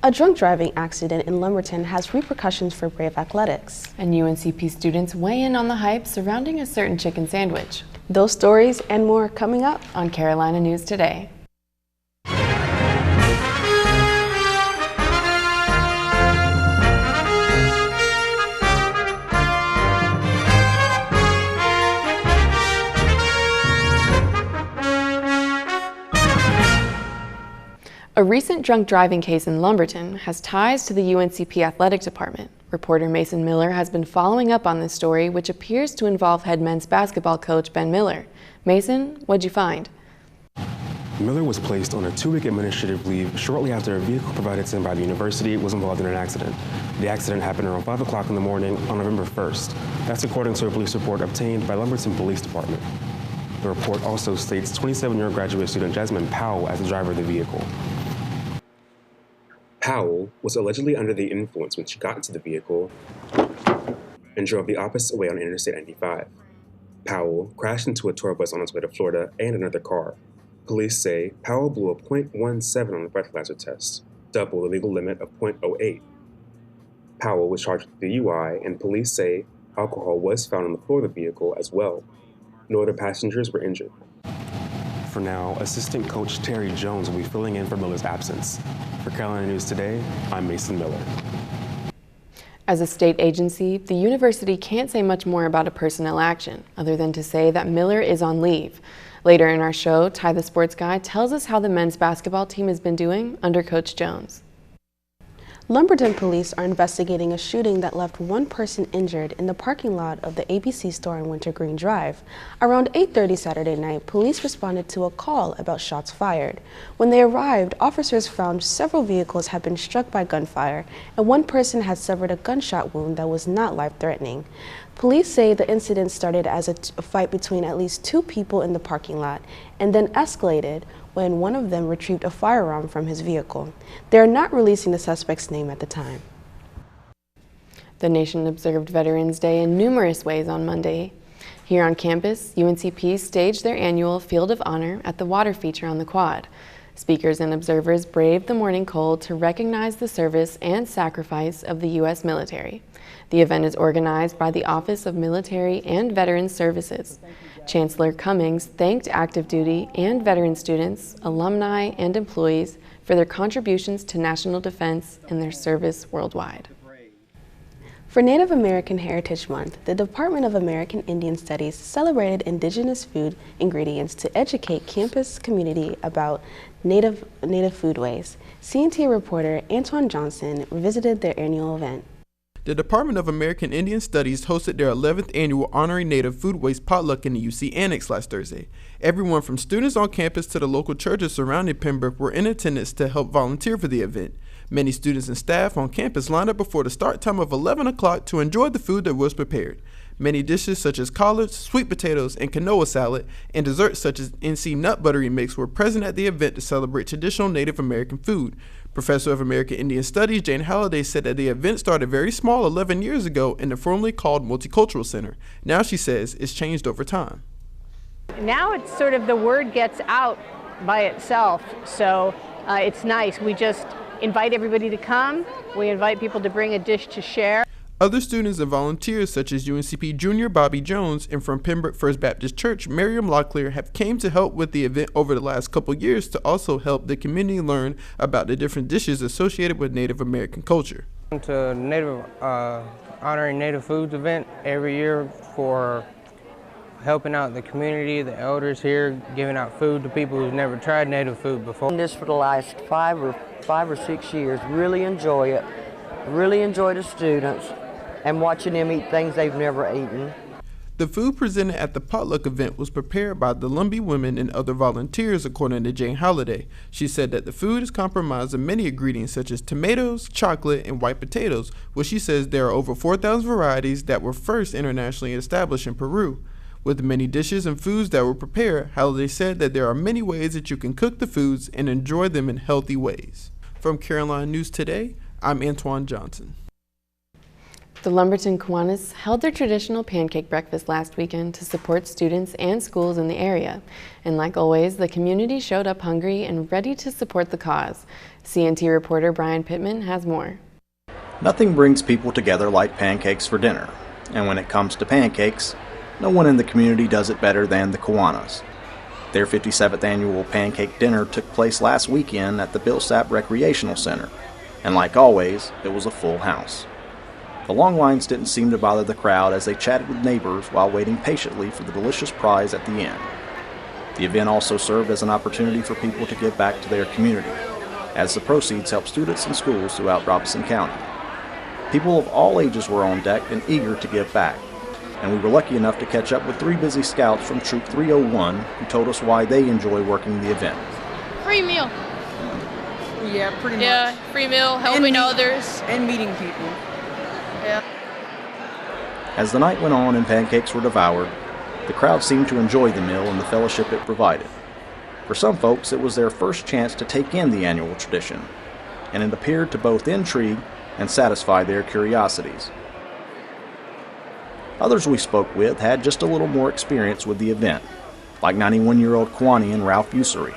A drunk driving accident in Lumberton has repercussions for Brave Athletics. And UNCP students weigh in on the hype surrounding a certain chicken sandwich. Those stories and more coming up on Carolina News Today. A recent drunk driving case in Lumberton has ties to the UNCP Athletic Department. Reporter Mason Miller has been following up on this story, which appears to involve head men's basketball coach Ben Miller. Mason, what'd you find? Miller was placed on a 2-week administrative leave shortly after a vehicle provided to him by the university was involved in an accident. The accident happened around 5 o'clock in the morning on November 1st. That's according to a police report obtained by Lumberton Police Department. The report also states 27-year-old graduate student Jasmine Powell as the driver of the vehicle. Powell was allegedly under the influence when she got into the vehicle and drove the opposite way on Interstate 95. Powell crashed into a tour bus on its way to Florida and another car. Police say Powell blew a .17 on the breathalyzer test, double the legal limit of .08. Powell was charged with DUI, and police say alcohol was found on the floor of the vehicle as well. No other passengers were injured. For now, assistant coach Terry Jones will be filling in for Miller's absence. For Carolina News Today, I'm Mason Miller. As a state agency, the university can't say much more about a personnel action, other than to say that Miller is on leave. Later in our show, Ty the Sports Guy tells us how the men's basketball team has been doing under Coach Jones. Lumberton police are investigating a shooting that left one person injured in the parking lot of the ABC store on Wintergreen Drive. Around 8:30 Saturday night, police responded to a call about shots fired. When they arrived, officers found several vehicles had been struck by gunfire, and one person had suffered a gunshot wound that was not life-threatening. Police say the incident started as a fight between at least 2 people in the parking lot and then escalated when one of them retrieved a firearm from his vehicle. They are not releasing the suspect's name at the time. The nation observed Veterans Day in numerous ways on Monday. Here on campus, UNCP staged their annual Field of Honor at the water feature on the quad. Speakers and observers braved the morning cold to recognize the service and sacrifice of the U.S. military. The event is organized by the Office of Military and Veterans Services. Chancellor Cummings thanked active duty and veteran students, alumni, and employees for their contributions to national defense and their service worldwide. For Native American Heritage Month, the Department of American Indian Studies celebrated indigenous food ingredients to educate campus community about native foodways. CNT reporter Antoine Johnson visited their annual event. The Department of American Indian Studies hosted their 11th annual Honoring Native Foodways potluck in the UC Annex last Thursday. Everyone from students on campus to the local churches surrounding Pembroke were in attendance to help volunteer for the event. Many students and staff on campus lined up before the start time of 11 o'clock to enjoy the food that was prepared. Many dishes such as collards, sweet potatoes, and quinoa salad, and desserts such as NC nut buttery mix were present at the event to celebrate traditional Native American food. Professor of American Indian Studies Jane Halliday said that the event started very small 11 years ago in the formerly called Multicultural Center. Now, she says, it's changed over time. Now it's sort of the word gets out by itself, so it's nice. We just invite everybody to come. We invite people to bring a dish to share. Other students and volunteers such as UNCP Junior Bobby Jones and from Pembroke First Baptist Church, Miriam Locklear have came to help with the event over the last couple years to also help the community learn about the different dishes associated with Native American culture. To Native Honoring Native Foods event every year for helping out the community, the elders here, giving out food to people who've never tried Native food before. This for the last five or 6 years, really enjoy it, really enjoy the students and watching them eat things they've never eaten. The food presented at the potluck event was prepared by the Lumbee women and other volunteers, according to Jane Halliday. She said that the food is comprised of many ingredients such as tomatoes, chocolate, and white potatoes, which she says there are over 4,000 varieties that were first internationally established in Peru. With the many dishes and foods that were prepared, Halliday said that there are many ways that you can cook the foods and enjoy them in healthy ways. From Carolina News Today, I'm Antoine Johnson. The Lumberton Kiwanis held their traditional pancake breakfast last weekend to support students and schools in the area. And like always, the community showed up hungry and ready to support the cause. CNT reporter Brian Pittman has more. Nothing brings people together like pancakes for dinner. And when it comes to pancakes, no one in the community does it better than the Kiwanis. Their 57th annual pancake dinner took place last weekend at the Bill Sapp Recreational Center. And like always, it was a full house. The long lines didn't seem to bother the crowd as they chatted with neighbors while waiting patiently for the delicious prize at the end. The event also served as an opportunity for people to give back to their community, as the proceeds help students and schools throughout Robeson County. People of all ages were on deck and eager to give back, and we were lucky enough to catch up with 3 busy scouts from Troop 301 who told us why they enjoy working the event. Free meal. Yeah, pretty much. Yeah, free meal, helping others. And meeting people. Yeah. As the night went on and pancakes were devoured, the crowd seemed to enjoy the meal and the fellowship it provided. For some folks, it was their first chance to take in the annual tradition, and it appeared to both intrigue and satisfy their curiosities. Others we spoke with had just a little more experience with the event, like 91-year-old Kiwanian Ralph Usery.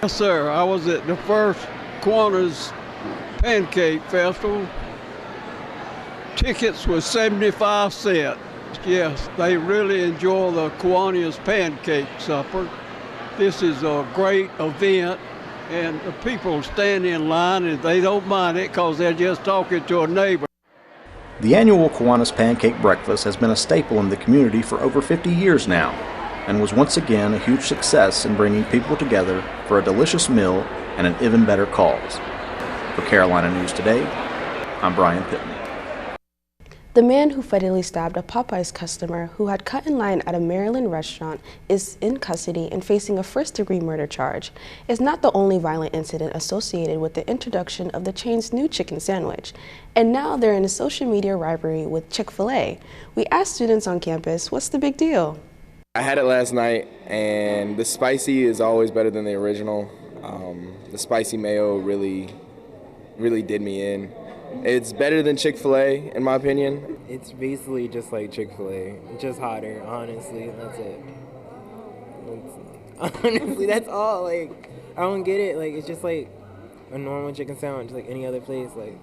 Yes, sir. I was at the first Kiwanis Pancake Festival. Tickets were 75 cents. Yes, they really enjoy the Kiwanis Pancake Supper. This is a great event, and the people stand in line and they don't mind it because they're just talking to a neighbor. The annual Kiwanis Pancake Breakfast has been a staple in the community for over 50 years now, and was once again a huge success in bringing people together for a delicious meal and an even better cause. For Carolina News Today, I'm Brian Pittman. The man who fatally stabbed a Popeyes customer who had cut in line at a Maryland restaurant is in custody and facing a first-degree murder charge. It's not the only violent incident associated with the introduction of the chain's new chicken sandwich. And now they're in a social media rivalry with Chick-fil-A. We asked students on campus, what's the big deal? I had it last night, and the spicy is always better than the original. The spicy mayo really did me in. It's better than Chick-fil-A, in my opinion. It's basically just like Chick-fil-A, just hotter, honestly, that's it. Honestly, that's all, like, I don't get it, like, it's just like a normal chicken sandwich, like any other place, like.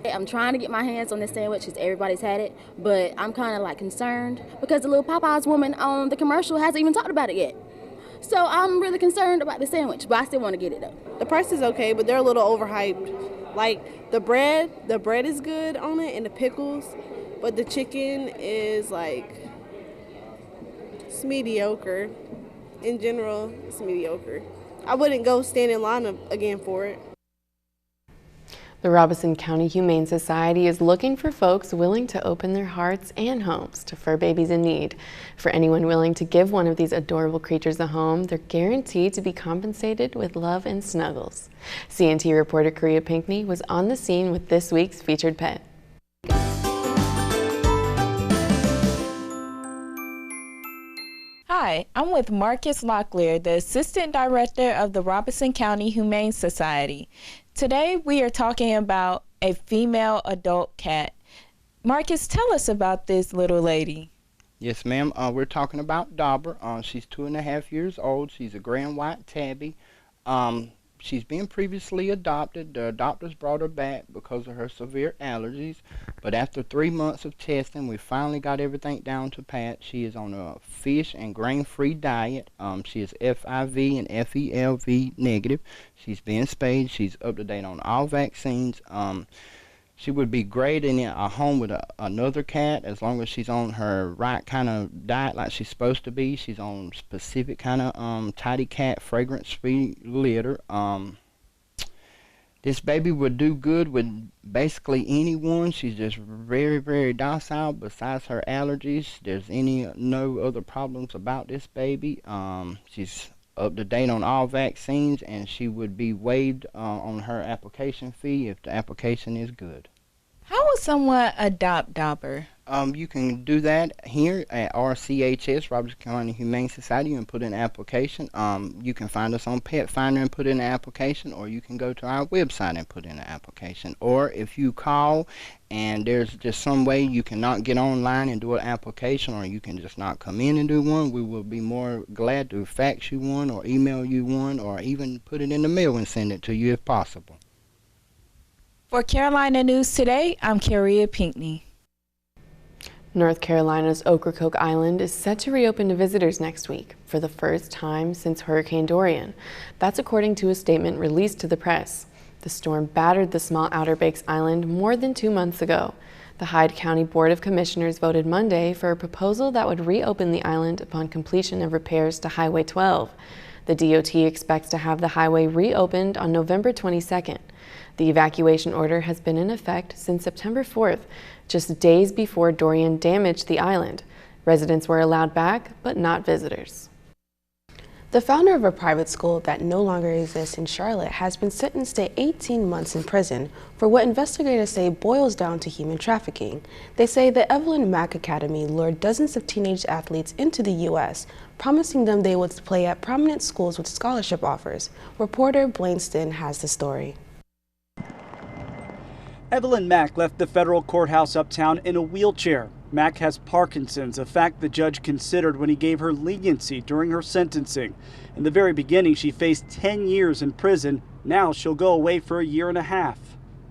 I'm trying to get my hands on this sandwich because everybody's had it, but I'm kind of like concerned because the little Popeyes woman on the commercial hasn't even talked about it yet. So I'm really concerned about the sandwich, but I still want to get it though. The price is okay, but they're a little overhyped. Like the bread is good on it and the pickles, but the chicken is like, it's mediocre. In general, it's mediocre. I wouldn't go stand in line again for it. The Robeson County Humane Society is looking for folks willing to open their hearts and homes to fur babies in need. For anyone willing to give one of these adorable creatures a home, they're guaranteed to be compensated with love and snuggles. CNT reporter Korea Pinkney was on the scene with this week's featured pet. Hi, I'm with Marcus Locklear, the Assistant Director of the Robeson County Humane Society. Today we are talking about a female adult cat. Marcus, tell us about this little lady. Yes, ma'am. We're talking about Dauber. She's 2.5 years old. She's a gray and white tabby. She's been previously adopted. The adopters brought her back because of her severe allergies. But after 3 months of testing, we finally got everything down to pat. She is on a fish and grain-free diet. She is FIV and FELV negative. She's been spayed. She's up to date on all vaccines. She would be great in a home with another cat as long as she's on her right kind of diet like she's supposed to be. She's on specific kind of tidy cat fragrance-free litter. This baby would do good with basically anyone. She's just very, very docile. Besides her allergies, there's no other problems about this baby. She's up to date on all vaccines, and she would be waived on her application fee if the application is good. How would someone adopt Dauber? You can do that here at RCHS, Robertson County Humane Society, and put in an application. You can find us on Pet Finder and put in an application, or you can go to our website and put in an application. Or if you call and there's just some way you cannot get online and do an application, or you can just not come in and do one, we will be more glad to fax you one or email you one, or even put it in the mail and send it to you if possible. For Carolina News Today, I'm Carria Pinckney. North Carolina's Ocracoke Island is set to reopen to visitors next week for the first time since Hurricane Dorian. That's according to a statement released to the press. The storm battered the small Outer Banks Island more than 2 months ago. The Hyde County Board of Commissioners voted Monday for a proposal that would reopen the island upon completion of repairs to Highway 12. The DOT expects to have the highway reopened on November 22nd. The evacuation order has been in effect since September 4th, just days before Dorian damaged the island. Residents were allowed back, but not visitors. The founder of a private school that no longer exists in Charlotte has been sentenced to 18 months in prison for what investigators say boils down to human trafficking. They say the Evelyn Mack Academy lured dozens of teenage athletes into the U.S., promising them they would play at prominent schools with scholarship offers. Reporter Blainston has the story. Evelyn Mack left the federal courthouse uptown in a wheelchair. Mack has Parkinson's, a fact the judge considered when he gave her leniency during her sentencing. In the very beginning, she faced 10 years in prison. Now she'll go away for a year and a half.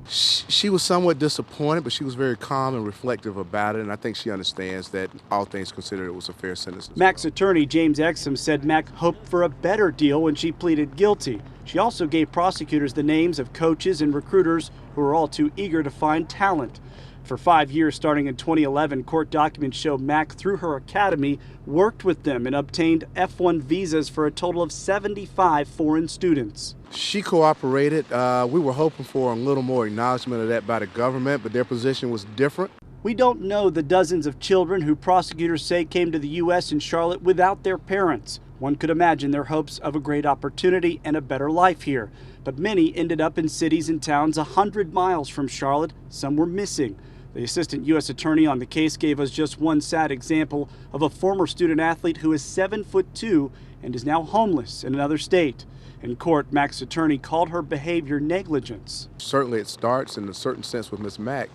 She was somewhat disappointed, but she was very calm and reflective about it, and I think she understands that all things considered it was a fair sentence. Mack's attorney, James Exum, said Mack hoped for a better deal when she pleaded guilty. She also gave prosecutors the names of coaches and recruiters who were all too eager to find talent. For 5 years, starting in 2011, court documents show Mack, through her academy, worked with them and obtained F1 visas for a total of 75 foreign students. She cooperated. We were hoping for a little more acknowledgement of that by the government, but their position was different. We don't know the dozens of children who prosecutors say came to the U.S. and Charlotte without their parents. One could imagine their hopes of a great opportunity and a better life here. But many ended up in cities and towns 100 miles from Charlotte. Some were missing. The assistant U.S. attorney on the case gave us just one sad example of a former student athlete who is 7'2" and is now homeless in another state. In court, Mack's attorney called her behavior negligence. Certainly it starts in a certain sense with Ms. Mack,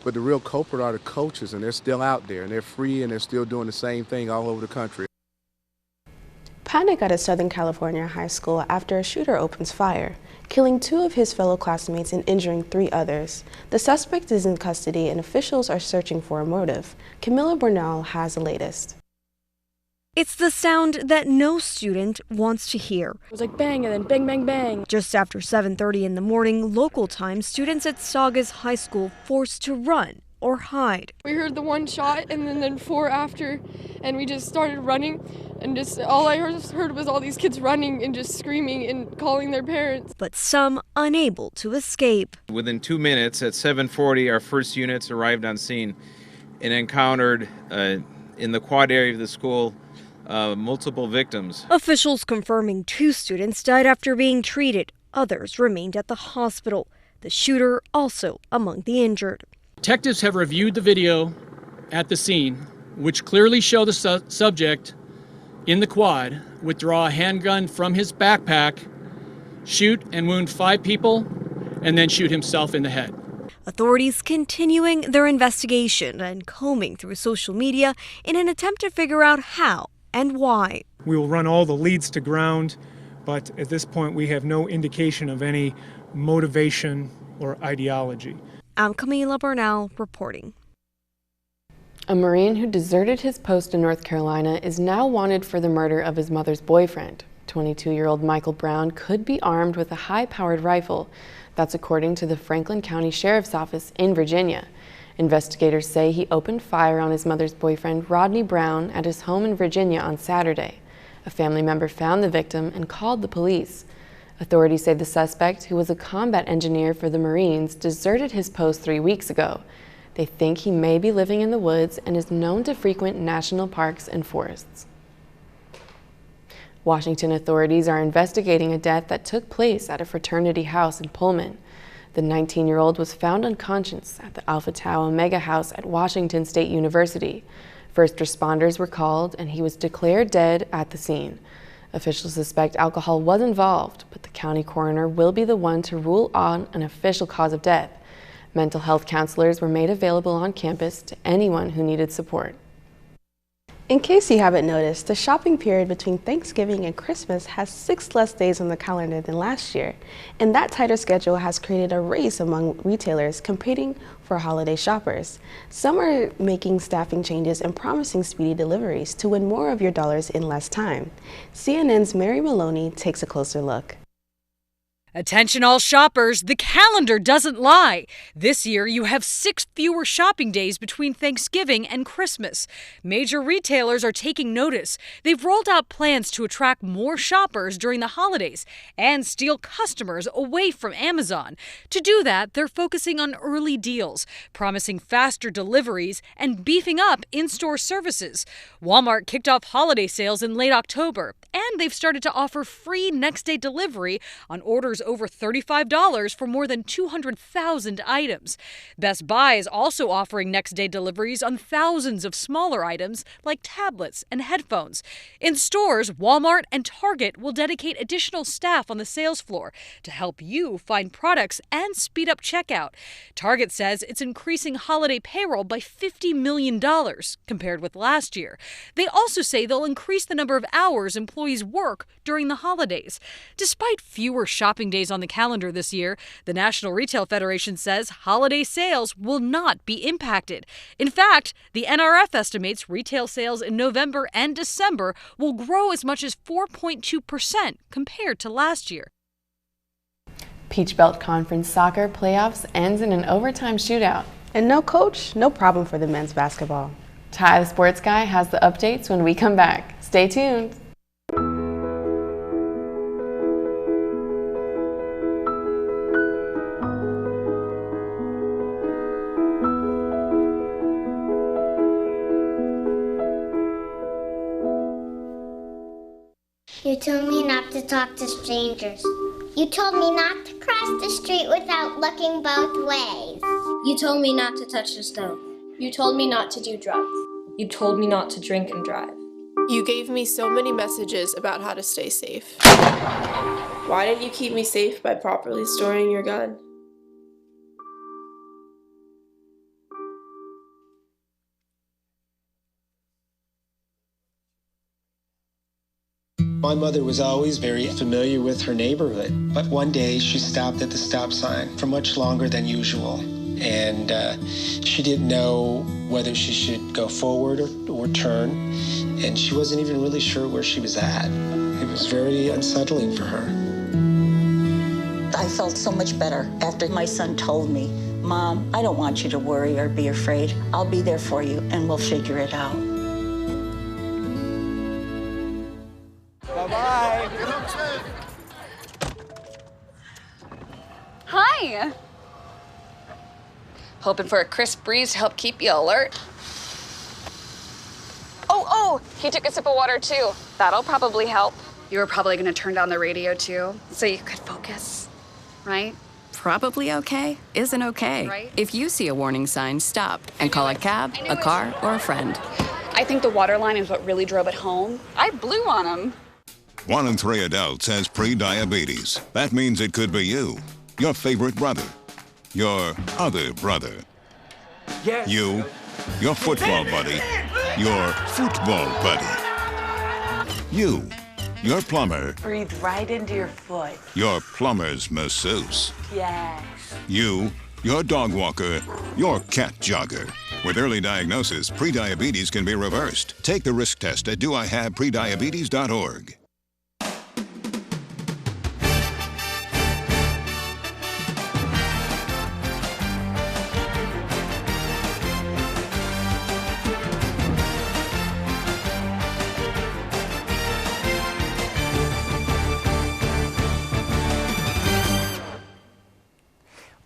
but the real culprit are the coaches, and they're still out there, and they're free, and they're still doing the same thing all over the country. Panic at a Southern California high school after a shooter opens fire, killing 2 of his fellow classmates and injuring 3 others. The suspect is in custody and officials are searching for a motive. Camilla Bernal has the latest. It's the sound that no student wants to hear. It was like bang and then bang, bang, bang. Just after 7:30 in the morning, local time, students at Saugus High School forced to run or hide. We heard the 1 shot and then 4 after, and we just started running, and just all I heard was all these kids running and just screaming and calling their parents. But some unable to escape. Within 2 minutes, at 7:40, our first units arrived on scene and encountered in the quad area of the school multiple victims. Officials confirming 2 students died after being treated. Others remained at the hospital. The shooter also among the injured. Detectives have reviewed the video at the scene, which clearly show the subject in the quad withdraw a handgun from his backpack, shoot and wound 5 people, and then shoot himself in the head. Authorities continuing their investigation and combing through social media in an attempt to figure out how and why. We will run all the leads to ground, but at this point we have no indication of any motivation or ideology. I'm Camila Bernal reporting. A Marine who deserted his post in North Carolina is now wanted for the murder of his mother's boyfriend. 22-year-old Michael Brown could be armed with a high-powered rifle. That's according to the Franklin County Sheriff's Office in Virginia. Investigators say he opened fire on his mother's boyfriend, Rodney Brown, at his home in Virginia on Saturday. A family member found the victim and called the police. Authorities say the suspect, who was a combat engineer for the Marines, deserted his post 3 weeks ago. They think he may be living in the woods and is known to frequent national parks and forests. Washington authorities are investigating a death that took place at a fraternity house in Pullman. The 19-year-old was found unconscious at the Alpha Tau Omega House at Washington State University. First responders were called and he was declared dead at the scene. Officials suspect alcohol was involved, but the county coroner will be the one to rule on an official cause of death. Mental health counselors were made available on campus to anyone who needed support. In case you haven't noticed, the shopping period between Thanksgiving and Christmas has 6 less days on the calendar than last year, and that tighter schedule has created a race among retailers competing for holiday shoppers. Some are making staffing changes and promising speedy deliveries to win more of your dollars in less time. CNN's Mary Maloney takes a closer look. Attention all shoppers, the calendar doesn't lie. This year you have 6 fewer shopping days between Thanksgiving and Christmas. Major retailers are taking notice. They've rolled out plans to attract more shoppers during the holidays and steal customers away from Amazon. To do that, they're focusing on early deals, promising faster deliveries and beefing up in-store services. Walmart kicked off holiday sales in late October, and they've started to offer free next-day delivery on orders over $35 for more than 200,000 items. Best Buy is also offering next-day deliveries on thousands of smaller items like tablets and headphones. In stores, Walmart and Target will dedicate additional staff on the sales floor to help you find products and speed up checkout. Target says it's increasing holiday payroll by $50 million compared with last year. They also say they'll increase the number of hours employees work during the holidays. Despite fewer shopping days on the calendar this year, the National Retail Federation says holiday sales will not be impacted. In fact, the NRF estimates retail sales in November and December will grow as much as 4.2% compared to last year. Peach Belt Conference soccer playoffs ends in an overtime shootout. And no coach, no problem for the men's basketball. Ty, the sports guy, has the updates when we come back. Stay tuned. You told me not to talk to strangers. You told me not to cross the street without looking both ways. You told me not to touch the stove. You told me not to do drugs. You told me not to drink and drive. You gave me so many messages about how to stay safe. Why didn't you keep me safe by properly storing your gun? My mother was always very familiar with her neighborhood, but one day she stopped at the stop sign for much longer than usual, and she didn't know whether she should go forward or turn, and she wasn't even really sure where she was at. It was very unsettling for her. I felt so much better after my son told me, "Mom, I don't want you to worry or be afraid. I'll be there for you, and we'll figure it out." Bye-bye. Hi. Hoping for a crisp breeze to help keep you alert. Oh, he took a sip of water too. That'll probably help. You were probably gonna turn down the radio too, so you could focus, right? Probably okay isn't okay. Right. If you see a warning sign, stop and call a cab, a car, or a friend. I think the water line is what really drove it home. I blew on him. 1 in 3 adults has pre-diabetes. That means it could be you, your favorite brother, your other brother, you, your football buddy, your football buddy, you, your plumber, Breathe right into your foot. your plumber's masseuse, Yes. you, your dog walker, your cat jogger. With early diagnosis, pre-diabetes can be reversed. Take the risk test at doihaveprediabetes.org.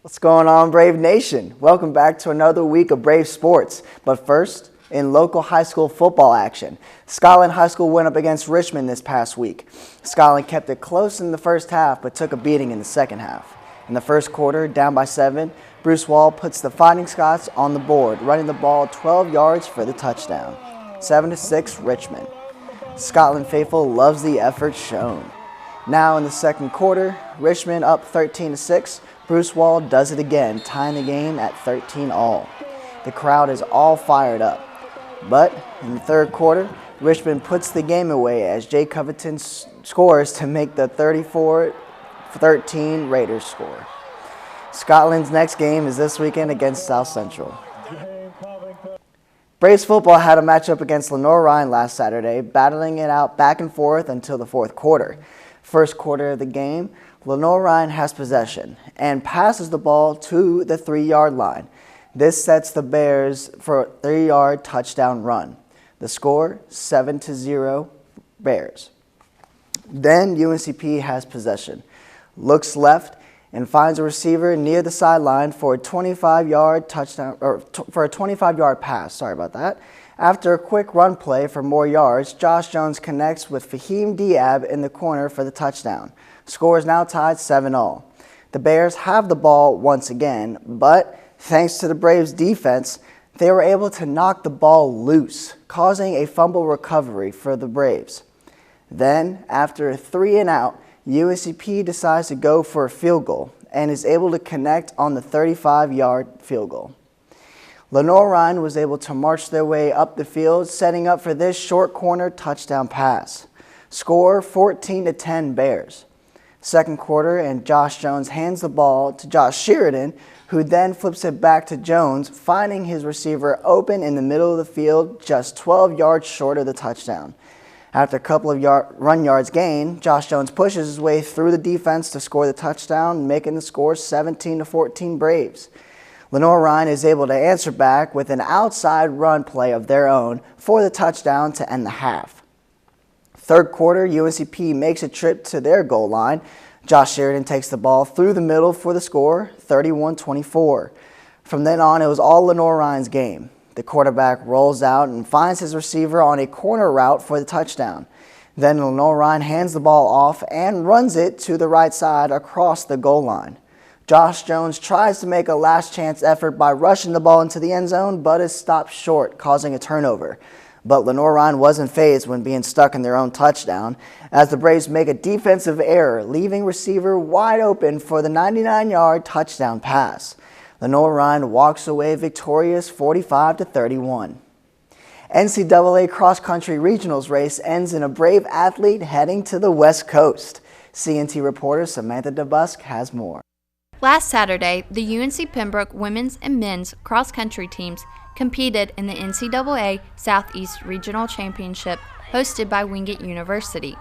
What's going on, Brave Nation? Welcome back to another week of Brave Sports. But first, in local high school football action, Scotland High School went up against Richmond this past week. Scotland kept it close in the first half, but took a beating in the second half. In the first quarter, down by 7, Bruce Wall puts the Fighting Scots on the board, running the ball 12 yards for the touchdown. 7-6 Richmond. Scotland faithful loves the effort shown. Now in the second quarter, Richmond up 13-6. Bruce Wall does it again, tying the game at 13-all. The crowd is all fired up. But in the third quarter, Richmond puts the game away as Jay Covington scores to make the 34-13 Raiders score. Scotland's next game is this weekend against South Central. Braves football had a matchup against Lenoir-Rhyne last Saturday, battling it out back and forth until the fourth quarter. First quarter of the game, Lenoir-Rhyne has possession and passes the ball to the 3-yard line. This sets the Bears for a 3-yard touchdown run. The score, 7-0 Bears. Then UNCP has possession, looks left, and finds a receiver near the sideline for a 25-yard touchdown, or for a 25-yard pass. Sorry about that. After a quick run play for more yards, Josh Jones connects with Fahim Diab in the corner for the touchdown. Score is now tied 7-all. The Bears have the ball once again, but thanks to the Braves' defense, they were able to knock the ball loose, causing a fumble recovery for the Braves. Then, after a 3-and-out, UNCP decides to go for a field goal and is able to connect on the 35-yard field goal. Lenoir-Rhyne was able to march their way up the field, setting up for this short corner touchdown pass. Score 14-10 Bears. Second quarter, and Josh Jones hands the ball to Josh Sheridan, who then flips it back to Jones, finding his receiver open in the middle of the field, just 12 yards short of the touchdown. After a couple of run yards gained, Josh Jones pushes his way through the defense to score the touchdown, making the score 17-14 Braves. Lenoir-Rhyne is able to answer back with an outside run play of their own for the touchdown to end the half. Third quarter, UNCP makes a trip to their goal line. Josh Sheridan takes the ball through the middle for the score, 31-24. From then on, it was all Lenoir-Rhyne's game. The quarterback rolls out and finds his receiver on a corner route for the touchdown. Then Lenoir-Rhyne hands the ball off and runs it to the right side across the goal line. Josh Jones tries to make a last-chance effort by rushing the ball into the end zone, but is stopped short, causing a turnover. But Lenoir-Rhyne wasn't fazed when being stuck in their own touchdown, as the Braves make a defensive error, leaving receiver wide open for the 99-yard touchdown pass. Lenoir-Rhyne walks away victorious 45-31. NCAA cross-country regionals race ends in a Brave athlete heading to the West Coast. CNT reporter Samantha DeBusk has more. Last Saturday, the UNC Pembroke women's and men's cross-country teams competed in the NCAA Southeast Regional Championship hosted by Wingate University.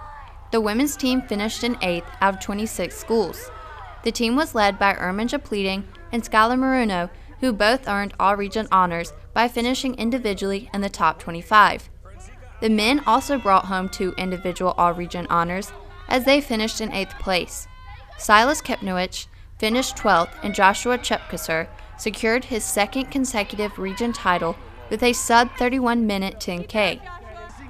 The women's team finished in 8th out of 26 schools. The team was led by Ermin Japleting and Skylar Maruno, who both earned all-region honors by finishing individually in the top 25. The men also brought home 2 individual all-region honors as they finished in 8th place. Silas Kepnowicz finished 12th and Joshua Chepkasser secured his second consecutive region title with a sub-31-minute 10K.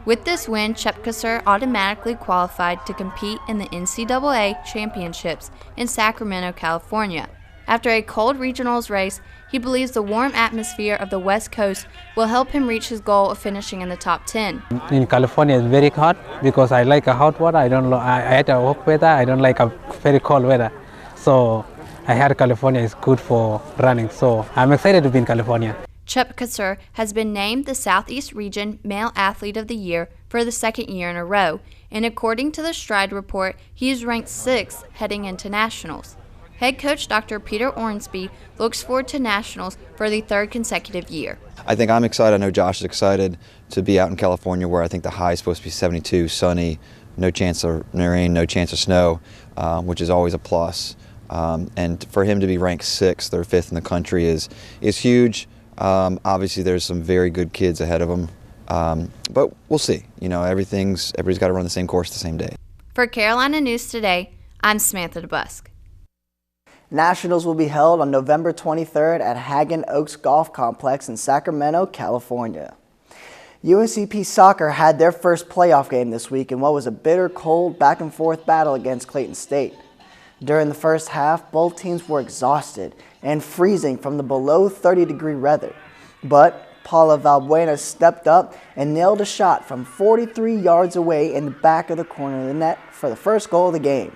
With this win, Chepkasser automatically qualified to compete in the NCAA Championships in Sacramento, California. After a cold regionals race, he believes the warm atmosphere of the West Coast will help him reach his goal of finishing in the top 10. In California, it's very hot because I like a hot weather. I hate a hot weather. I don't like a very cold weather. So I heard California is good for running. So I'm excited to be in California. Chepkasser has been named the Southeast Region Male Athlete of the Year for the second year in a row, and according to the Stride report, he is ranked 6th heading into nationals. Head coach Dr. Peter Ornsby looks forward to nationals for the 3rd consecutive year. I think I'm excited. I know Josh is excited to be out in California where I think the high is supposed to be 72, sunny, no chance of rain, no chance of snow, which is always a plus. And for him to be ranked 6th or 5th in the country is huge. Obviously, there's some very good kids ahead of him, but we'll see. You know, everybody's got to run the same course the same day. For Carolina News Today, I'm Samantha DeBusk. Nationals will be held on November 23rd at Hagen Oaks Golf Complex in Sacramento, California. UNCP Soccer had their first playoff game this week in what was a bitter, cold, back-and-forth battle against Clayton State. During the first half, both teams were exhausted and freezing from the below 30-degree weather. But Paula Valbuena stepped up and nailed a shot from 43 yards away in the back of the corner of the net for the first goal of the game.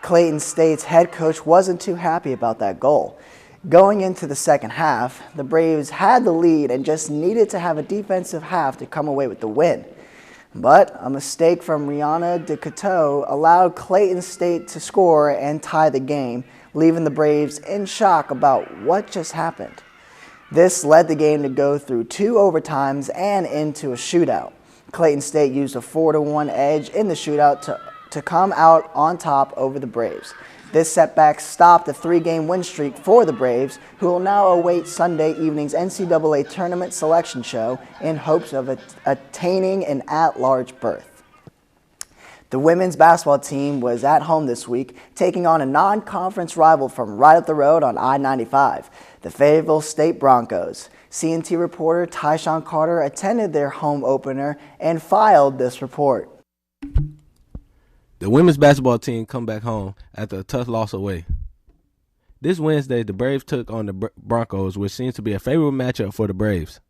Clayton State's head coach wasn't too happy about that goal. Going into the second half, the Braves had the lead and just needed to have a defensive half to come away with the win. But a mistake from Rihanna DeCoteau allowed Clayton State to score and tie the game, leaving the Braves in shock about what just happened. This led the game to go through 2 overtimes and into a shootout. Clayton State used a 4-1 edge in the shootout to come out on top over the Braves. This setback stopped a 3-game win streak for the Braves, who will now await Sunday evening's NCAA tournament selection show in hopes of attaining an at-large berth. The women's basketball team was at home this week, taking on a non-conference rival from right up the road on I-95, the Fayetteville State Broncos. CNT reporter Tyshawn Carter attended their home opener and filed this report. The women's basketball team come back home after a tough loss away. This Wednesday, the Braves took on the Broncos, which seems to be a favorable matchup for the Braves.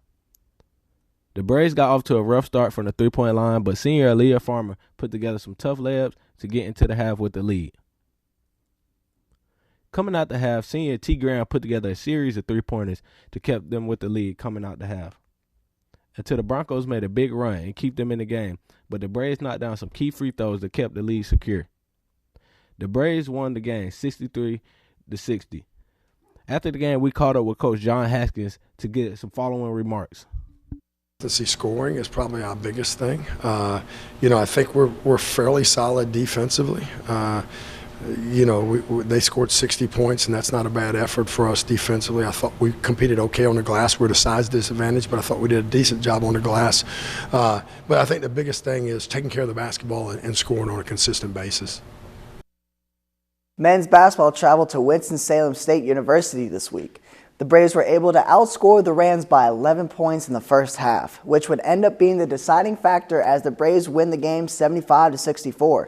The Braves got off to a rough start from the three-point line, but senior Aaliyah Farmer put together some tough layups to get into the half with the lead. Coming out the half, senior T. Graham put together a series of three-pointers to keep them with the lead coming out the half, until the Broncos made a big run and keep them in the game, but the Braves knocked down some key free throws that kept the lead secure. The Braves won the game 63-60. After the game, we caught up with Coach John Haskins to get some following remarks. Consistency scoring is probably our biggest thing. I think we're fairly solid defensively. They scored 60 points, and that's not a bad effort for us defensively. I thought we competed okay on the glass. We're at a size disadvantage, but I thought we did a decent job on the glass. But I think the biggest thing is taking care of the basketball and scoring on a consistent basis. Men's basketball traveled to Winston-Salem State University this week. The Braves were able to outscore the Rams by 11 points in the first half, which would end up being the deciding factor as the Braves win the game 75-64.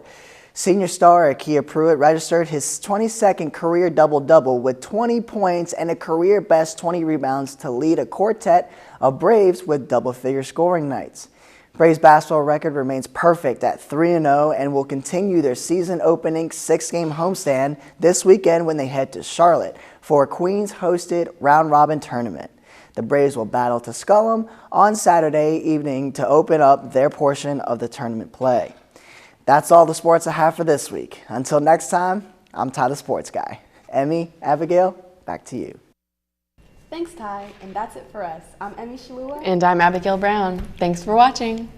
Senior star Akia Pruitt registered his 22nd career double-double with 20 points and a career-best 20 rebounds to lead a quartet of Braves with double-figure scoring nights. Braves basketball record remains perfect at 3-0 and will continue their season-opening 6-game homestand this weekend when they head to Charlotte for a Queens-hosted round-robin tournament. The Braves will battle Tusculum on Saturday evening to open up their portion of the tournament play. That's all the sports I have for this week. Until next time, I'm Ty the Sports Guy. Emmy, Abigail, back to you. Thanks, Ty, and that's it for us. I'm Emmy Shalua. And I'm Abigail Brown. Thanks for watching.